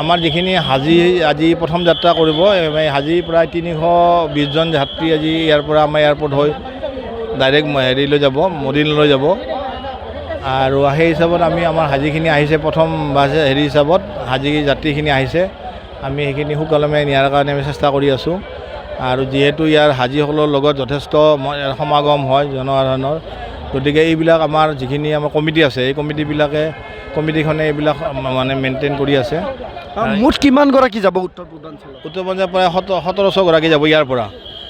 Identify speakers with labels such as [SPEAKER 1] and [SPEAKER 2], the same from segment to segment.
[SPEAKER 1] আমাৰ যিখিনি হাজী আজি প্ৰথম যাত্ৰা কৰিব হাজী প্ৰায় 320 জন যাত্ৰী আজি ইয়াৰ পৰা আমাৰ এয়াৰপৰ্ট হৈ ডাইৰেক্ট হেৰিলৈ যাব মদিনালৈ যাব আৰু সেই হিচাপত আমি আমাৰ হাজীখিনি আহিছে প্ৰথম হেৰি হিচাপত হাজী যাত্ৰীখিনি আহিছে আমি সেইখিনি সুকলমে নিয়াৰ কাৰণে আমি চেষ্টা কৰি আছোঁ আৰু যিহেতু ইয়াৰ হাজীসকলৰ লগত যথেষ্ট সমাগম হয় জনসাধাৰণৰ গতিকে এইবিলাক আমাৰ যিখিনি আমাৰ কমিটি আছে এই কমিটিখনে এইবিলাক মানে মেইনটেইন কৰি আছে
[SPEAKER 2] মুঠ কিমান গৰাকী যাব উত্তৰ পূৰ্বাঞ্চলত
[SPEAKER 1] উত্তৰ পূৰ্বাঞ্চলৰ প্ৰায় 1700 গৰাকী যাব ইয়াৰ পৰা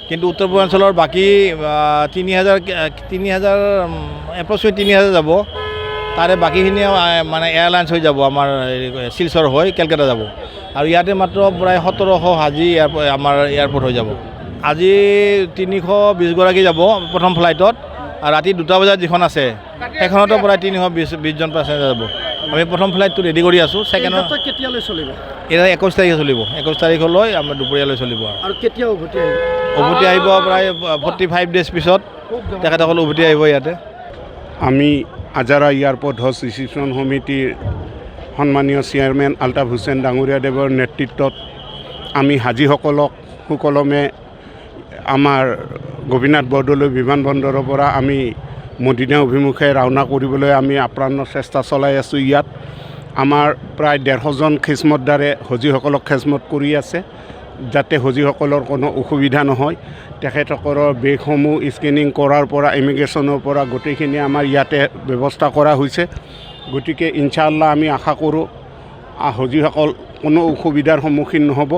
[SPEAKER 1] কিন্তু উত্তৰ পূৰ্বাঞ্চলৰ বাকী 3000 এপ্ৰক্সিমেট 3000 যাব তাৰে বাকীখিনি মানে এয়াৰলাইন্স হৈ যাব আমাৰ শিলচৰ হৈ কেলকাতা যাব আৰু ইয়াতে মাত্ৰ প্ৰায় 1700 হাজী আমাৰ এয়াৰপৰ্ট হৈ যাব আজি 320 গৰাকী যাব প্ৰথম ফ্লাইটত আৰু ৰাতি 2টা বজাত যিখন আছে সেইখনতো প্ৰায় 320 জন পেচেঞ্জাৰ যাব আমি প্ৰথম ফ্লাইটটো ৰেডি কৰি আছোঁ ছেকেণ্ডৰ
[SPEAKER 2] কেতিয়ালৈ চলিব
[SPEAKER 1] এটা 21 তাৰিখে চলিব 21 তাৰিখলৈ আমাৰ দুপৰীয়ালৈ চলিব
[SPEAKER 2] আৰু কেতিয়া
[SPEAKER 1] উভতি আহিব প্ৰায় 45 ডেজ পিছত তেখেতসকল উভতি আহিব ইয়াতে
[SPEAKER 3] আমি আজাৰা এয়াৰপৰ্ট হোষ্ট ৰিচিপশ্যন সমিতিৰ সন্মানীয় চেয়াৰমেন আলতাফ হুছেইন ডাঙৰীয়াদেৱৰ নেতৃত্বত আমি হাজীসকলক সুকলমে আমাৰ গোপীনাথ বৰদলৈ বিমানবন্দৰৰ পৰা আমি মদিনা অভিমুখে ৰাওনা কৰিবলৈ আমি আপ্ৰাণ চেষ্টা চলাই আছোঁ ইয়াত আমাৰ প্ৰায় 150 জন খিজমতদাৰে হজীসকলক খেজমত কৰি আছে যাতে হজীসকলৰ কোনো অসুবিধা নহয় তেখেতসকলৰ বেগসমূহ স্কেনিং কৰাৰ পৰা ইমিগ্ৰেশ্যনৰ পৰা গোটেইখিনি আমাৰ ইয়াতে ব্যৱস্থা কৰা হৈছে গতিকে ইনশাআল্লাহ আমি আশা কৰোঁ হজীসকল কোনো অসুবিধাৰ সন্মুখীন নহ'ব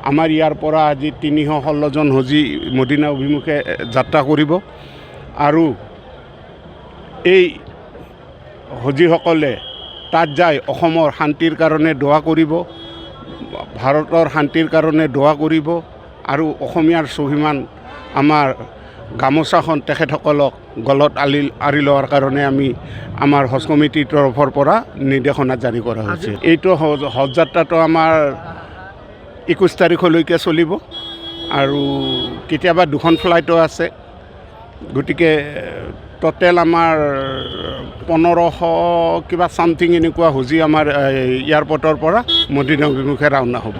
[SPEAKER 3] আমাৰ ইয়াৰ পৰা আজি 316 জন হজী মদিনা অভিমুখে যাত্ৰা কৰিব আৰু এই হজীসকলে তাত যায় অসমৰ শান্তিৰ কাৰণে দোৱা কৰিব ভাৰতৰ শান্তিৰ কাৰণে দোৱা কৰিব আৰু অসমীয়াৰ স্বাভিমান আমাৰ গামোচাখন তেখেতসকলক গলত আঁৰি লোৱাৰ কাৰণে আমি আমাৰ হজ কমিটিৰ তৰফৰ পৰা নিৰ্দেশনা জাৰি কৰা হৈছে এইটো হজ যাত্ৰাটো আমাৰ 21 তাৰিখলৈকে চলিব আৰু কেতিয়াবা 2খন ফ্লাইটো আছে গতিকে টোটেল আমাৰ 1500 কিবা চামথিং এনেকুৱা হজী আমাৰ এয়াৰপৰ্টৰ পৰা মদিনা অভিমুখে ৰাওনা হ'ব